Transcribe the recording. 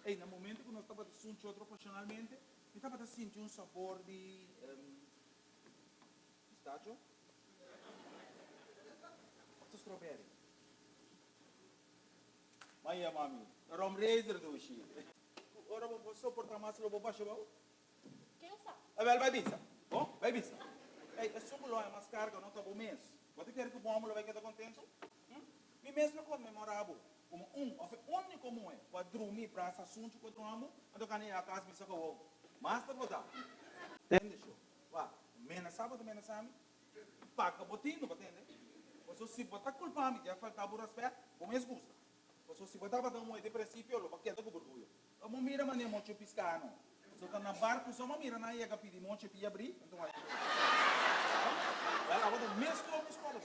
E no momento que nós estávamos sentindo outro profissionalmente, eu estava sentindo um sabor de pistacho ou strawberry. Mas é, mami, rom razor do Chile. Ora, vou suportar mais lobo baixo, vou? Que eu sabe? Vai bisa. Oh, vai bisa. Ei, é só mulher mais carga, não tá bom mês. Você quer que o bom mulher vai estar contente? Me mesmo é memorável. Como o único como é, para dormir para esse assunto que eu amo, eu canei a casa, me socorro o ovo. Mas tá botar. Entende, show? Vá, menos sábado, menos sábado, paga botinho, entende? Você se botar culpa, me já falta por respeito, como eles gostam. Você se botar para dar um de princípio, eu vou quedar com orgulho. Eu não mira mané muito piscano. Você tá na barco, só não mira na ia pedir monte para abrir, então vai. Ela vai dar mesmo escola,